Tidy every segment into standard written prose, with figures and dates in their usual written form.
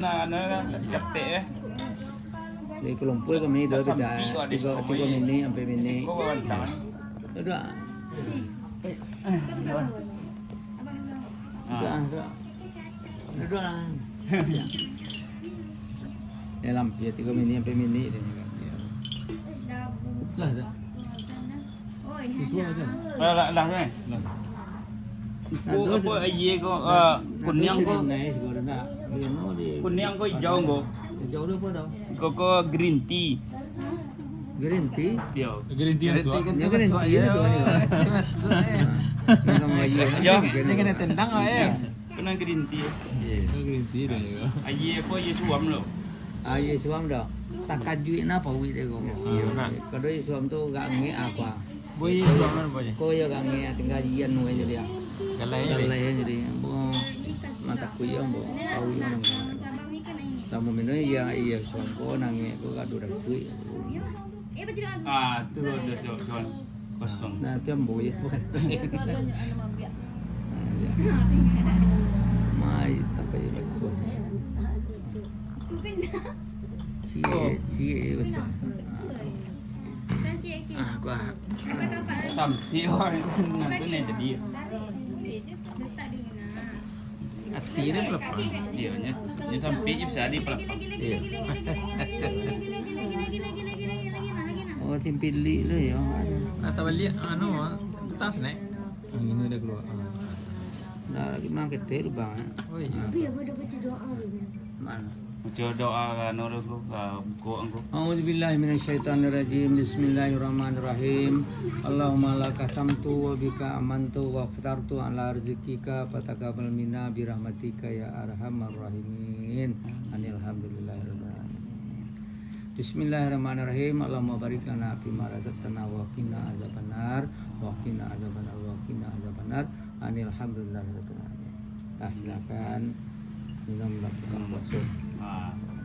Nah, capek ya. Di Kelumpur kami dua kita tiga mini sampai mini. Dua. Dua lah. Ya lampi tiga mini sampai mini ini. Lah dah. Lah ni. Apa aye ko kunyang ko. Kunyang ko hijau ko. Hijau tu apa tau? Ko green tea. Green tea? Dia. Green tea yang suak. Ni green tea tu ni. Yang aye. Dia kena tendang ah. Kena green tea. Green tea dah juga. Aye ko aye suam lo. Aye suam dah. Tak kajuit na pawi dia ko. Kalau aye suam tu gak ngi apa? Boy suam mana boy? Ko yo gak ngi tinggal jian nu jadi. Galai. Jadi mata kuyo bo. Pawi mana kan. Sama minum iya suam ko nangi ko gak dura kuy. Ah, tu dah soal kosong. Nah, tiap boy. Mai tapi besok. Si besok. Gua Sampai orang nanti ni jadi. Hati dia pelapang. Dia nya sampai je bisa di pelapang. Oh, simpili tu ya. Atau balik tas naik. Ini dah keluar. Dah lagi mang kita lubang. Oh iya. Mana? Macam doa kan orang tu buku angku. A'udzubillahi minasyaitonirrajim. Bismillahirrahmanirrahim. Allahumma laka samtu wa bika amantu wa aftartu ala rizqika fataqabbal minna bi rahmatika ya arhamar rahimin. Alhamdulillahirabbil alamin. Bismillahirrahmanirrahim. Allahumma barik lana fi ma razaqtana wa qina azabannar wa qina azabannar wa qina azabannar. Alhamdulillahirabbil alamin. Silakan minum lakukan puasa.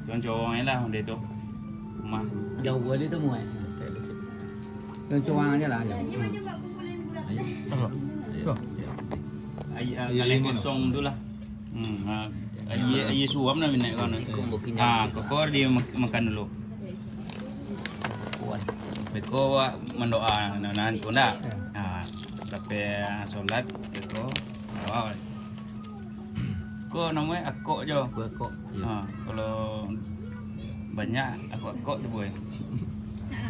Tuan cowok ni lah dia tu. Rumah. Jauh boleh tu muat. Tuan cowok aja lah. Aye kosong tu lah. Aye suam nak minat kau ni. Kau dia makan dulu. Beko mendoa nanan kau nak. Sampai solat beko. Kau namanya akok je. Akok. Kalau banyak akok tu boleh.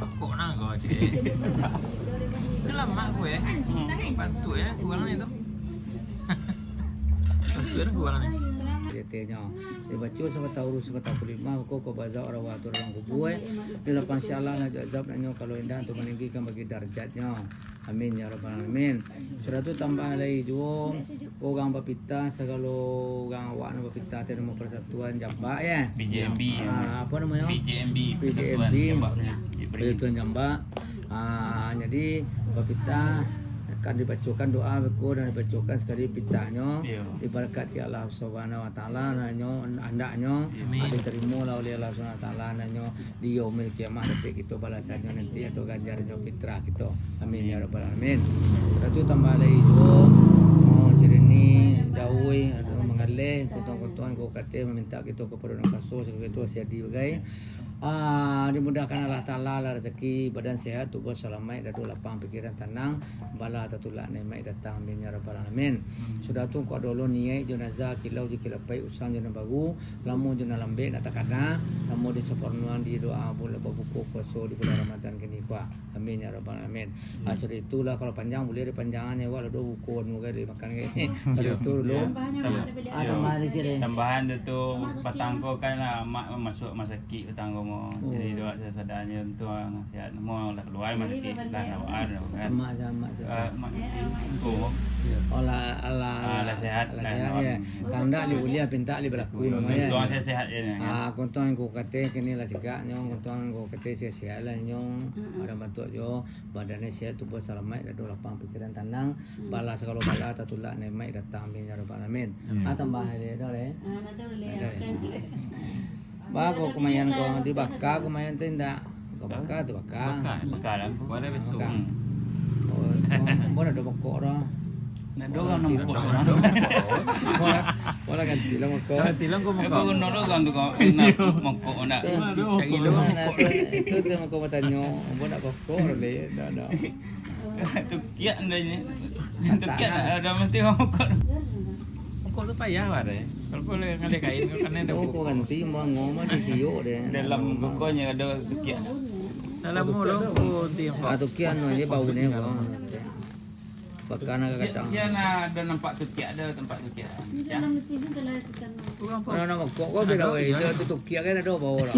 Kok nak kau cik? Dalam mak gue. Bantu ya kurang ni tu. Bantu ya kurang ni. Dia baca sampai tahu sampai tahu lima ko baza orang waktu orang kubur di lapan syallah nak jawab nanya kalau indah untuk meninggikan bagi darjatnya. Amin ya rabbal alamin. Sudah tu tambah lagi juga orang bapita segala orang awak nak bapita temu persatuan Jambak ya. BJMB. Apa namanya? BJMB. Persatuan Jambak. Jadi bapita akan dibacakan doa beko dan dibacakan sekali pitanya diberkati Allah Subhanahu wa taala nanyo andaknya diterima oleh Allah Subhanahu wa taala nanyo di yaumil kiamah dapat kita balasannya nanti atau ganjarnya fitrah kita. Amin ya rabbal alamin. Satu tambah lagi itu sirini dawi atau mengalih kutuan ko kate meminta kita kepada orang kasus itu siadi bagai dimudahkan Allah Ta'ala rezeki badan sehat tubuh selamat dan lapang pikiran tenang bala tatulak nikmat datang amin ya rabbal alamin. Sudah tu kau dulu niat jenazah kilau di kilapai usang jenazah baru lamu jenazah lembek nak takana samo di sepornuan di doa boleh buku puasa di bulan Ramadan kini kuah amin ya rabbal alamin. Sudah itulah kalau panjang boleh dipanjangannya wala do buku moga dimakan ini. Sudah tu dulu tambahan tu patangko kan masuk masaki patangko mo. Jadi doa sesadanya untuk sihat mau lah keluar masaki lah awak kan. Mak Allah sehat ya. Kanda li ulia pinta li berlaku namanya. Doa sehat ini. Kontuan ko kate kini lah juga nyong kontuan ko kate sehat lah nyong ada bantu jo badannya sehat tubuh selamat dan lapang pikiran tenang bala segala bala tatulak nikmat datang amin ya rabbal alamin. Tambah le dole. Bago kumayan ko di baka kumayan tinda. Ko baka tu baka. Baka lah. Pada besok. Bona do bako ro. Nah, doang nemu kok orang. Orang kan bilang kok. Tilang kau Kau mau kena doang tu kau nak mongkok nak. cari lu. Itu dia mau kau tanya, mau nak kok le, dah. Tu kiat ndanya. Tu kiat ada mesti mongkok. Kau tu payah lah deh. Kalau kau ngalih kain kau kan ada Kau ganti mau ngomong di kio deh. Dalam kokonya ada tu kiat. dalam mulut kau tiang kau. Atau kian aja baunya kok. Bakana kata. Siana ada nampak tu kiat ada tempat tu kiat. Nah, kok beda weh. Itu kia kan ada bau orang.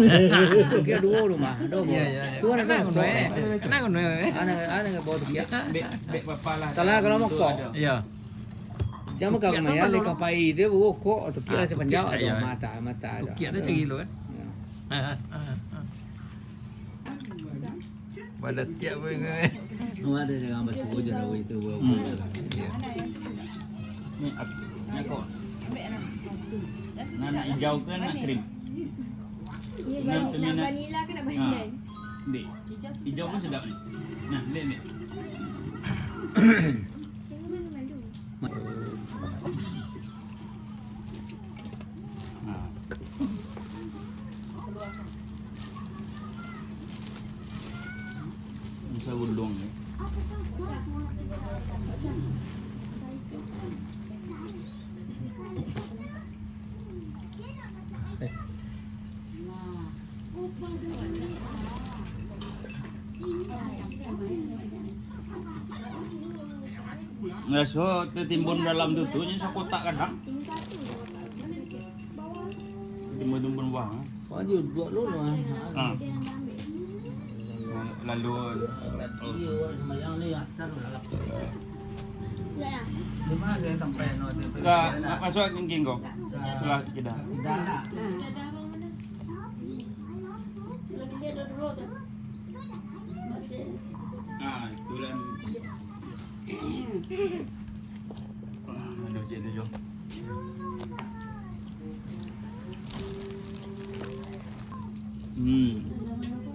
Kia dua rumah, ada bau. Tu ada bau. Kenapa kau nuai? Ana bau kia. Bek bapa lah. Salah kalau mau kok. Iya. Jangan kau maya le kapai dia bau kok tu kia sepanjang ada mata. Tukiat dia cari lu kan. Pada tiap pun Ada dengan gambar subuh je rawi itu bau. Ni kok. Nak hijau ke nak krim? Nak vanila ke nak bandai? Dek. Hijau pun sedap ni. Nah, dek. Tengok mana mandu. Musa gulung ni. Nah, so tertimbun dalam tutupnya so kotak kadang. Timbun bawah. Kau dia buat dulu ah. Ha. Lalu Iyo semayang ni atas lah. Ya. Di mana dia sampai no dia. ka masuk kengking kau. Selah kita. Tidak. Ah, itulah. Aduh, cik tu jom.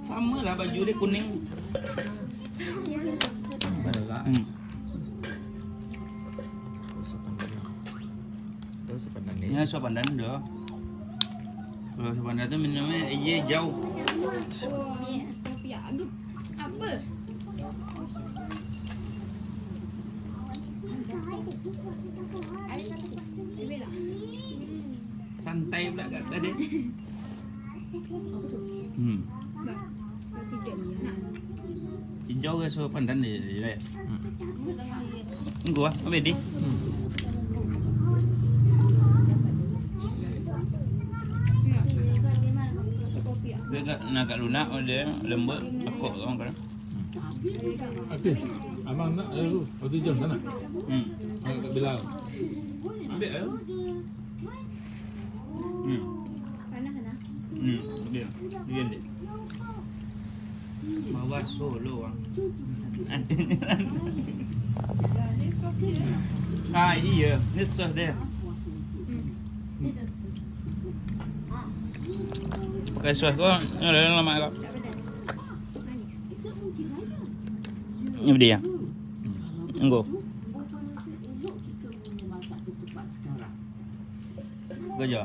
Sama lah baju dia kuning. Mana lah. Terus pandang ni. Ya, so pandan dah. Kalau so pandan tu minumnya jauh. Kopi aduh. Apa? Santai pula kat tadi. Hijau ke so pandan dia. Tunggu ah, ambil di. Dia nak kat lunak dia lembut lekuk orang kan. Okey. Abang nak tu. Waktu jam sana. Kat Bilal. Ambil ah. Panas sana. Dia. Dia dia. Bawa solo ah. Ah iya, ni sos dia. Cái sos có nó là lama kau. Ini dia. Engko. Kerja.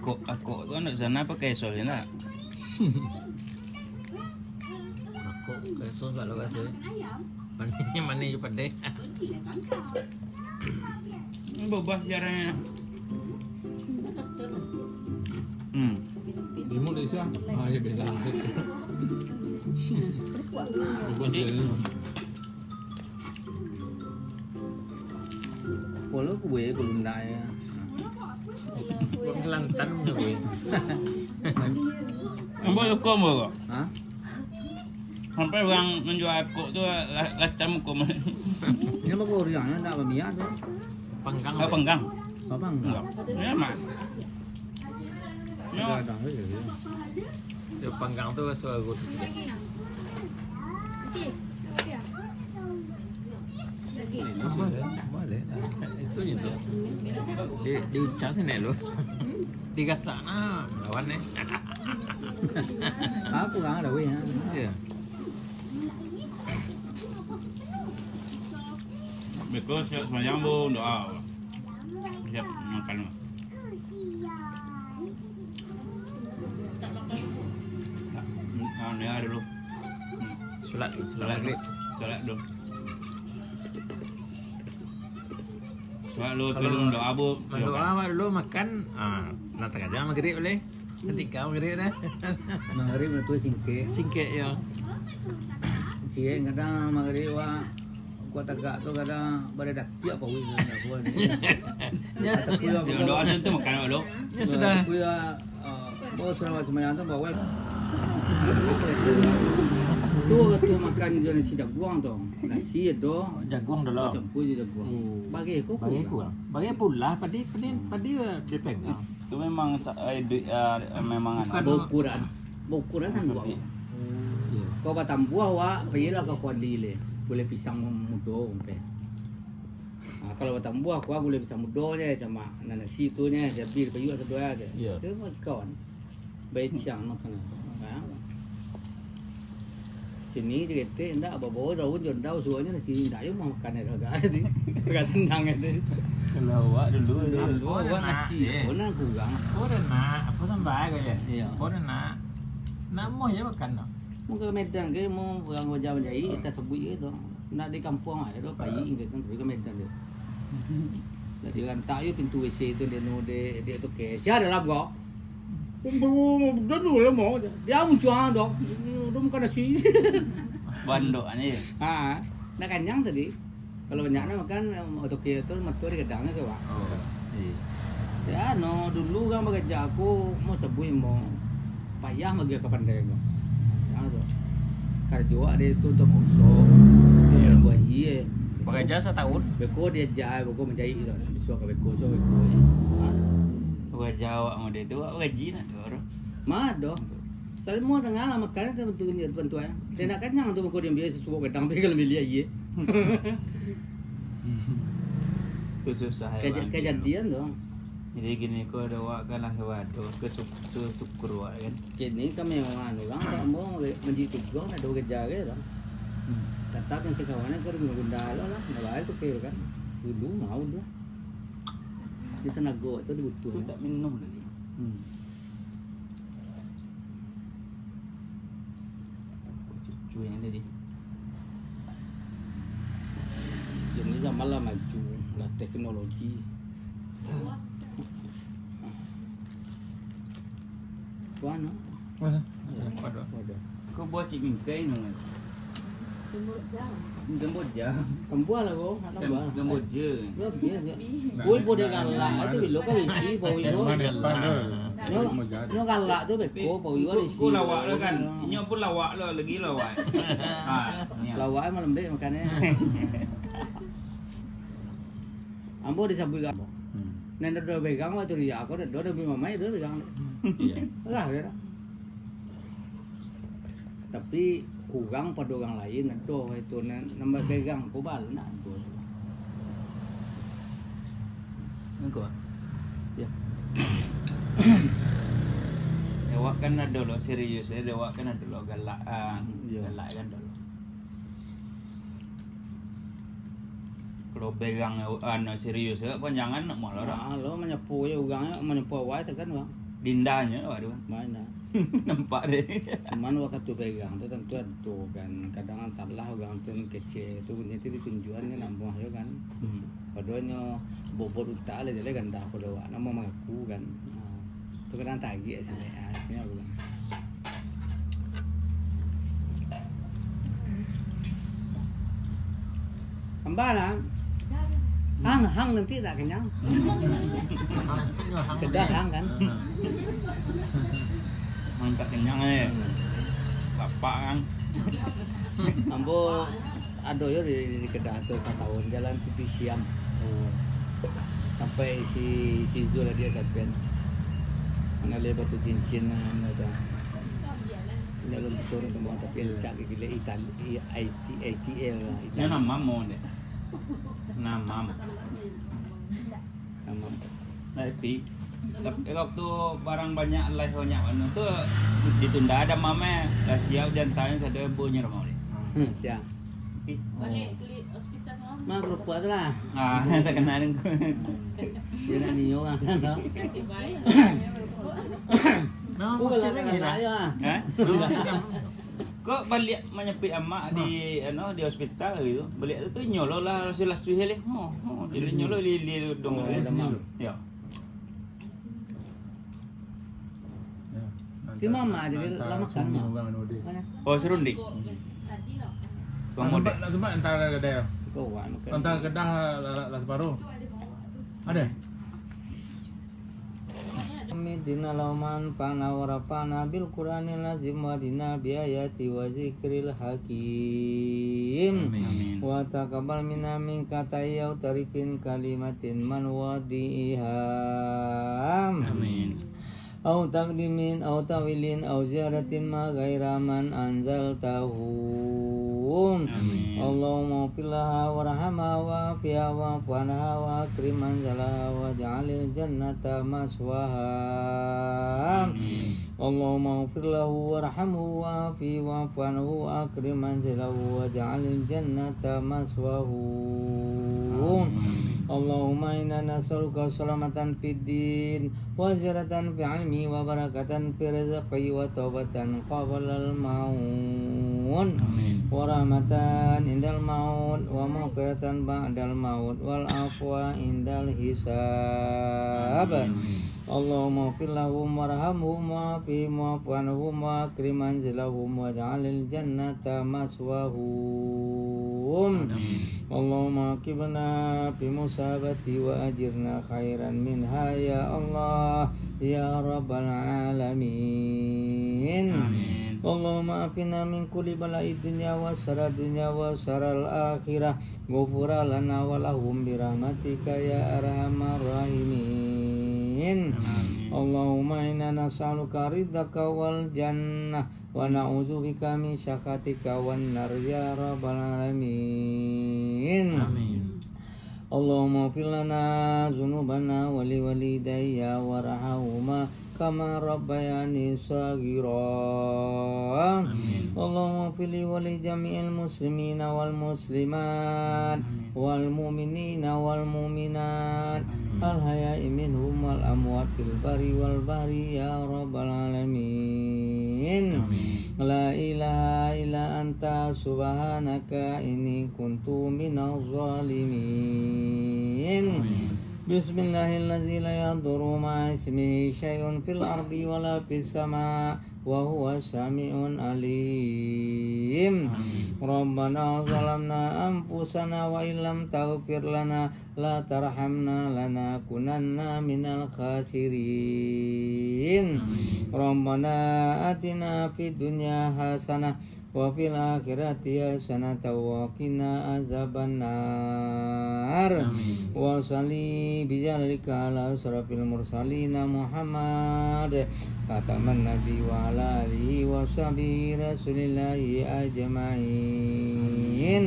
Aku tu nak sana pakai sos ni tak? Kok kesos kalau kasih. Mana je pandai. Ini bobah sejarahnya. Di Malaysia. Ah, ya beda. Buat dia. Kalau aku boleh belum dah ya. Kau Kelantan punya gue. Ambil hukum kau. Ha? Sampai orang menjual kok tu lacam hukum. Ini mau kau riang nak bermiak tu. Panggang. Apa penggang? Apa enggak? Ya mak. No. Dah je. Dia panggang tu soal gue. Okey. Okey. Lagi. Boleh. Itu je tu. Di ucap sini lo. Digasak na lawan ni. Apa kang ada weh ha. Ya. Because siap semayang bu doa. Siap makan. Ni ada dulu. Solat Solat maghrib. Solat dulu. Solat dulu pilih doa bu. Doa awak dulu makan. Nanti aja maghrib boleh. Nanti kau maghrib dah. Maghrib itu singkir. Singkit ya. Cie kadang maghrib wa kuat agak tu kadang pada dah tiap apa wih nak buat ni. Tapi Doa tu makan dulu. Ya sudah. Aku ya bawa selama semayang tu bawa. Tu tu makan je nasi jaguang tu. Nasi tu Jagung dulu. campur je jaguang. Bagi aku. Bagi aku lah. Bagi pula padi dia pegang. Itu memang memang Ukuran. Ukuran kan dua. Kau batam buah wa, pergilah kau kuali le. Boleh pisang mudo umpe. Kalau batam buah kau boleh pisang mudo je cuma nasi tu nya dia bil payu atau dua je. Tu kawan. Baik siang makan. Sini dia kata ndak bawa daun jon daun suanya nasi ndak yo mau makan ada agak agak senang itu. Kalau awak dulu Dua nasi, mana kurang. Kau dah nak apa sampai ke ya? Iya. Kau dah nak. Nak mau je makan tak? Mau ke Medan ke mau orang wajah menjai kita sebut je tu. Nak di kampung aja tu pai kita pergi ke Medan dia. Jadi kan tak yo pintu WC tu dia no dia tu ke. Dia ada lah kau. Dulu lah mau dia muncul tu. Dia makan nasi. bandok ni. Nak kenyang tadi. Kalau banyaknya makan otoke tu matur di gedangnya ke Pak. Oh. Ya no dulu kan bekerja aku mau sebut mau payah bagi ke pandai tu. Kerja ada itu untuk masuk. Dia buat iya. Bekerja setahun. Beko dia jahit, beko menjahit tu. Besok ke beko, so beko. Kau jawab mau dia tu, awak gaji nak tu orang. Mado. Semua tengah lah makan tu bentuknya bentuk ya. Saya nak kenyang tu beko dia biasa susu gedang tapi kalau beli iya. Tu susah Kejadian tu. Jadi gini kau ada awak kan lah hewan tu kesyukur awak kan. Kini kami orang orang tak mau menjadi tujuan ada kerja ke lah. Tetap yang sekawannya kau guna lah, nak tu kira kan. Dulu mau tu. Di tenaga tu dibutuh. Tu tak minum lagi. Cucu yang tadi. Jadi zaman lah maju lah teknologi. Kuana. Masa? Ada. Kau buat cik mingkai ni. Gemboja. Kembuah lah kau, nak tambah. Gemboja. Ya biasa. Kau boleh galak itu bilo kan isi bau itu. Nyo galak tu beko bau itu isi. Kau lawak lah kan. Inyo pun lawak lah lagi lawak. Lawak malam be makannya. Ambo disabui kan. Nenda do pegang waktu dia aku do beli mama itu pegang. Iya. Lah dia. Tapi kurang pada orang lain do itu nambah pegang kubal nak do. Engkau. Ya. Awak kan ada lo serius, awak kan ada lo galak, galak kan dulu. Kalau pegang serius, panjangan nak malah. Lo menyapu ya urangnya menyapu awak tekan bang. Dindanya, waduh. Mana? Nampak deh. Cuman waktu tu pegang tu tentu tu kan kadang salah orang tu kecil tu punya tu tunjuannya nambah ya kan. Padahal bobot utak le kan dah pada awak nama mengaku kan. Tu kadang tagih saya. Punya bilang. Ambalah. Hang nanti tak kenyang. Kedah hang kan. Mantap kenyang bapak kan. Ambo ada ya di Kedah tu 4 tahun jalan TV Siam. Sampai si Zul dia sampai. Mana le batu cincin ada. Ini belum turun ke bawah tapi cak gila Itali ITL. Ini nama mau deh. Nama. Tapi waktu barang banyak lah banyak mana tu ditunda ada mama dah siap dan tanya saya bunyi rumah ni. Siap. Balik ke hospital sama Mah kerupuk tu lah. Tak kenal aku. Dia nak ni orang kan tak? Memang Bukan musim lah lagi lah. aja. Ha? Memang musim. Kok balik menyepit amak di di hospital gitu. Balik tu nyolo lah lasu hele. Jadi nyolo li dong. Ya. Ti mama dia lama kan. Mana? Oh serundik. Nak sempat antara kedai tu. Kau wan makan. Antara kedah lah separuh. Ada? Dina lauman pana warapana bil Qur'anil lazim wa dina biayati wa zikril hakim. Amin. Wa taqabbal minna min katayyau tarifin kalimatin man wadiham. Amin. Au taqdimin au tawilin au ziyaratin ma ghaira man anzaltahu. Amin. Allahumma fillaha warhamha wa fiha wa fanha wa akrim manzalaha wa ja'alil jannata maswaha. Allahumma firlahu warhamhu wa fi wa fanhu wa akrim manzalahu wa ja'alil jannata maswahu. Allahumma inna nas'aluka salamatan fid din wa ziyaratan fi ilmi wa barakatan fi rizqi wa taubatan qabla al-maut wa rahmatan indal maut wa maghfiratan ba'dal maut wal afwa indal hisab. Allahumma fir lahum warhamhum wa fi mu'afanhum wa akrim manzilahum wa ja'alil jannata maswahum. Allahumma qibna fi musabati wa ajirna khairan minha ya Allah ya rabbal alamin. Allahumma afina min kulli bala'i dunya wa syarrad dunya wa syarril akhirah ghufra lana wa lahum bi rahmatika ya arhamar rahimin. Allahumma inna nas'aluka ridhaka wal jannah wa na'udzubika min syakhatika wan nar ya rabbal alamin. Allahumma fir lana dzunubana wa li walidayya warhamhuma kama rabbayani shaghira. Allahumma fir li wa li jami'il muslimina wal muslimat wal mu'minina wal mu'minat al hayai minhum wal amwat fil bari wal bahri ya rabbal alamin. La ilaha illa anta subhanaka inni kuntu minaz zalimin. Bismillahirrahmanirrahim. La yadurru ma'a ismihi syai'un fil ardi wala fis sama' wa huwa sami'un alim. Rabbana zalamna anfusana wa illam taghfir lana la tarhamna lanakunanna minal khasirin. Rabbana atina fid dunya hasanah wa fil akhirati hasanatan wa qina azabannar. Wa salli bijalika ala asrafil mursalin Muhammad khataman nabi wa ala alihi wa sahbihi rasulillahi ajma'in.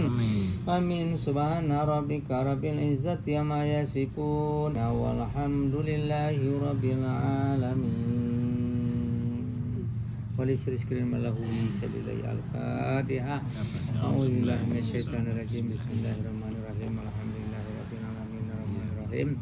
Amin. Subhana rabbika rabbil izzati amma yasifun walhamdulillahi rabbil alamin. Wali syirkirin malahu salillahi al-fatihah. A'udzubillahi minasyaitonir rajim. Bismillahirrahmanirrahim. Alhamdulillahirabbil alamin arrahmanirrahim.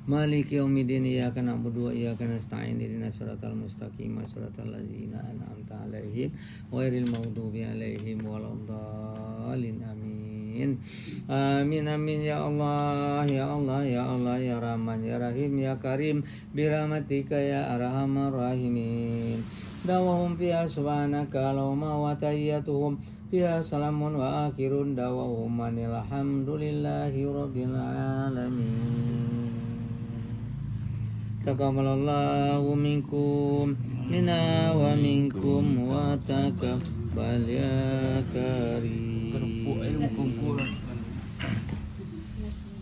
Maliki yaumiddin. Iyyaka na'budu wa iyyaka nasta'in. Ihdinas siratal mustaqim. Siratal ladzina an'amta 'alaihim ghairil maghdubi 'alaihim waladdallin. Amin. Amin amin ya Allah ya Allah ya Allah ya Rahman ya Rahim ya Karim bi rahmatika ya arhamar rahimin. Dawahum fiha subhanaka Allahumma wa tahiyyatuhum fiha salamun wa akhirun dawahum alhamdulillahi rabbil alamin. Taqabbalallahu minkum minna wa minkum wa taqabbal ya karim.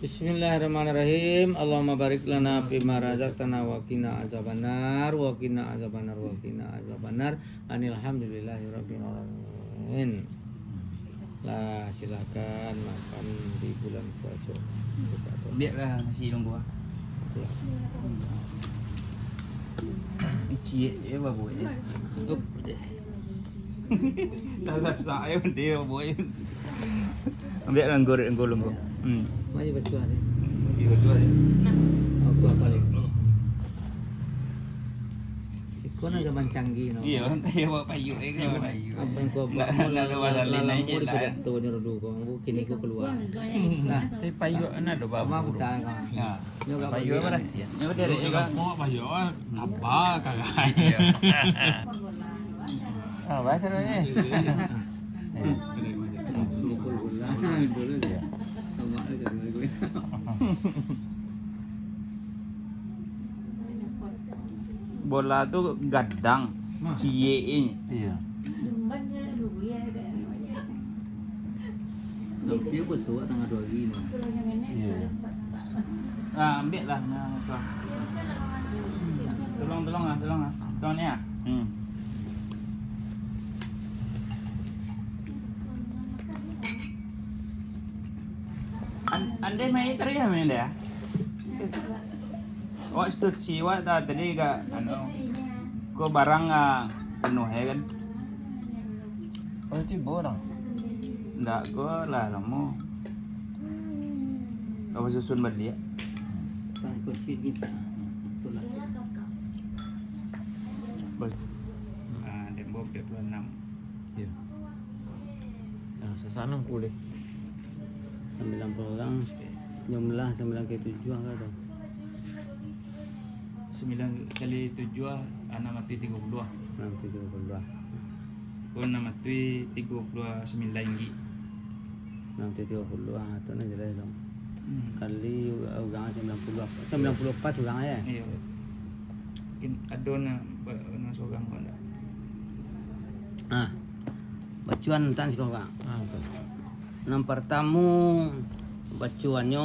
Bismillahirrahmanirrahim. Allahumma barik lana fima razaqtana wa qina azabannar wa qina azabannar wa qina azabannar. Alhamdulillahirabbil alamin. Lah silakan makan di bulan puasa. Biarlah nasi dong gua. Cie babu ya. Tak rasa dia boy. Ambil langgur golong ko. Mari bacuan ni. Iyo jual. Aku apa lagi? Kau nak zaman canggih no. Iya, kaya bawa payu ko. Apa yang kau Nggak ada wasalin aja lah. Tu ni dulu kau kini kau keluar. Lah, Tapi payu ana do mama babu. buta kau. Ya. Yo kau Payu apa rahasia? Ya dari juga. Mau apa yo? Apa kagak? Ah, bahasa ni. Mukul bola. Bola dia. Sama dia gue. Bola tuh gadang. Cie ini. Iya. Dia betul tengah 2 hari ni. Iya. Ah, ambil lah. Nah, tuan. Tolong lah. Tolong ni ah. Anda main tadi ya main dia? Oh, instruksi wa tadi ka ano ko barang penuh ya kan? Oh, itu borang. Enggak, ko lah lamo. Apa susun balik? Tak ikut fit kita. Betul lah. Dembo 26. Iya. Yang sesana boleh. 90 orang jumlah 9 ke 7 kan tu. 9 kali 7 anak mati 32. Nanti 32. Ko anak mati 39 ringgit. Nanti 30 tu nak jelas dong. Kali orang 90 pas orang ya. Iya. Mungkin ada na seorang kau enggak. Ah. Bacuan tan sekarang. Ah, betul. Yang pertama bacuannya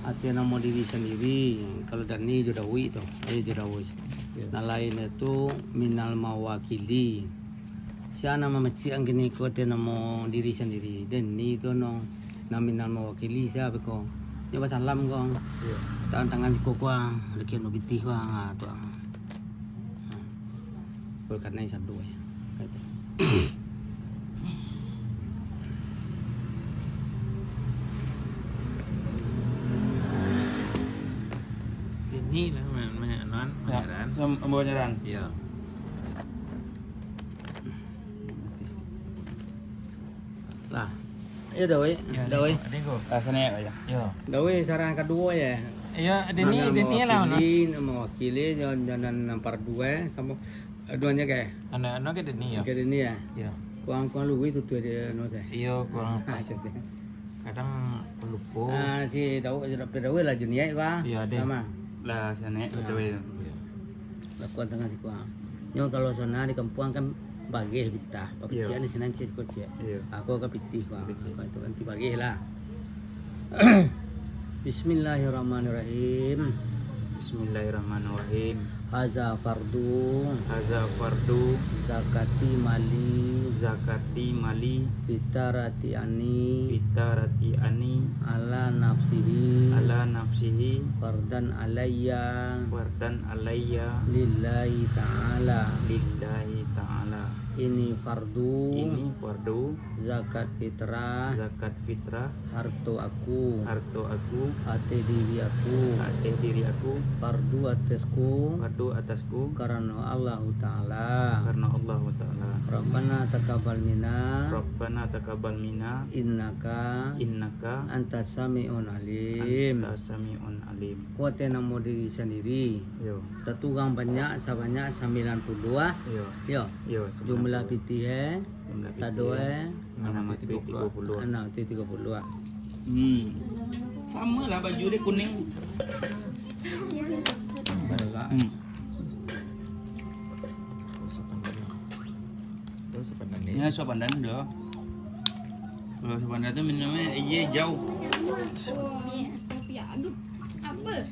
hati nama diri sendiri. Kalau Dani judawi tu, judawi. Nah lain itu minal mawakili. Siapa nama macam yang kini kau nama diri sendiri. Dani itu no minal mawakili siapa kau? Dia baca salam kau. Tangan si kau lagi no binti kau tu. Berkarena ini satu ya. Ini lah non pangeran. Bawa nyaran. Iya. Lah. Ya doi, doi. Adego. Sana ya. Iya. Doi saran kedua ya. Iya, ini lah non. Mewakili dan nomor 2 sama duanya kayak Anak-anak ke ini ya. kayak ini ya. Iya. Kuang lu itu tuh dia no saya. Iya, kurang pas. Kadang lupa. Si Daud lah jenis kuang. Iya, deh. Sama. Lah sana betul. Lakukan tengah si kuang. Nyo kalau sana di kampung kan bagi bitah. Papician di sini si kocek. Iya. Aku ke pitih kuang. Aku itu nanti bagi lah. Bismillahirrahmanirrahim. Bismillahirrahmanirrahim. Haza fardu zakati mali fitarati ani ala nafsihi fardan alayya lillahi ta'ala ini fardu zakat fitrah harto aku ate diri aku fardu atasku karena Allah Ta'ala Rabbana taqabbal minna innaka antas sami'un alim kuat nama diri sendiri tetugang banyak sebanyak 92 yo jumlah pitih sadoe 30 Sama lah baju dia kuning. Ya sopan dan dah. Kalau sopan dan tu minumnya iya jauh. Tapi aduh, apa?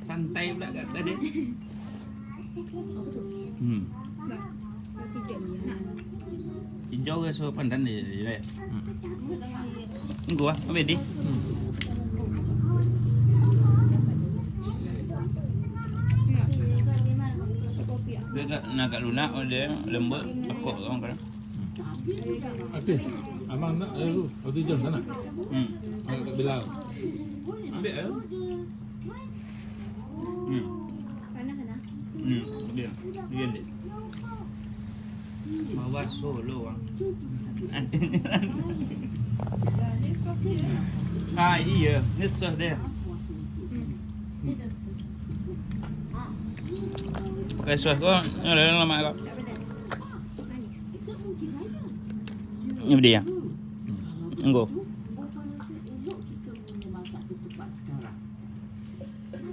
Santai pula kat tadi. Hijau ke sopan dan dia. Tunggu ah, ambil di. agak lunak dia lembut lekuk orang kadang. Okey. Abang nak tu. Waktu jam sana. Kat Bilal. Ambil eh. Panas sana. Dia. Dia dia. Bawa solo bang. Iya, ni sos dia. Pakai sos kau, ada lama kau. Ini dia. Enggak.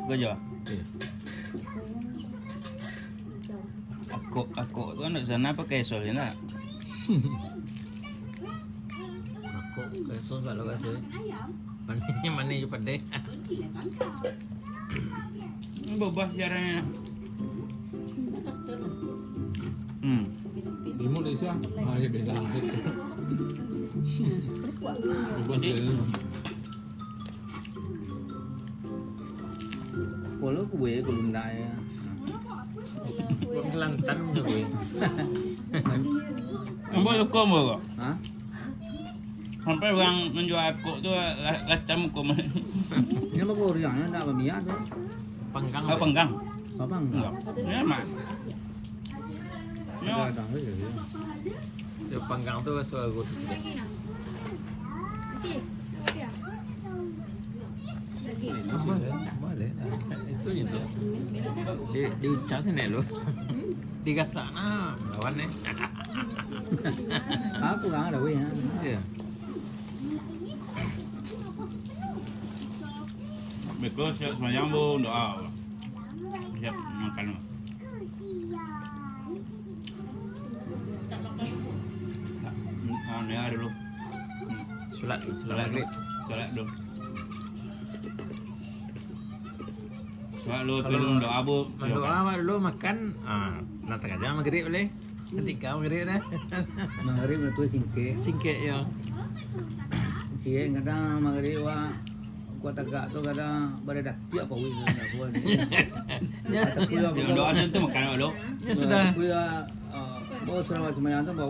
Kau jawab. Aku tu anak sana pakai sos ni nak. Aku kesos kalau kasih. Mana je pandai. Ini bobas jarangnya. Di Malaysia. Ya beda. Kalau aku boleh aku lunda ya. Kelantan je gue. Ambil hukum kau. Hah? Sampai orang menjual aku tu lacam hukum. Ini mah kau riangnya tak bermiak tu. Panggang. Apa penggang? Apa enggak? Ini mak. Ada ada aja dia. Dia panggang tu soal gue. Okey. Okey. Lagi. Boleh. Itu je tu. Di ucap sini lo. Di kasana lawan ni. Aku kan ada weh. Ya. Bekal siap semayang bu doa. Siap makan. Ni ada dulu. Solat Solat dulu. Solat dulu. Solat dulu pilih doa bu. Doa mak dulu makan. Nak tak aja maghrib boleh. Ketika maghrib dah. Maghrib itu singke. Singkit ya. Cie kadang maghrib wa gua tegak tu kadang beredak tiap apa weh nak buat ni. Doa tu makan dulu. Ya sudah. Gua bos selama semayang tu bawa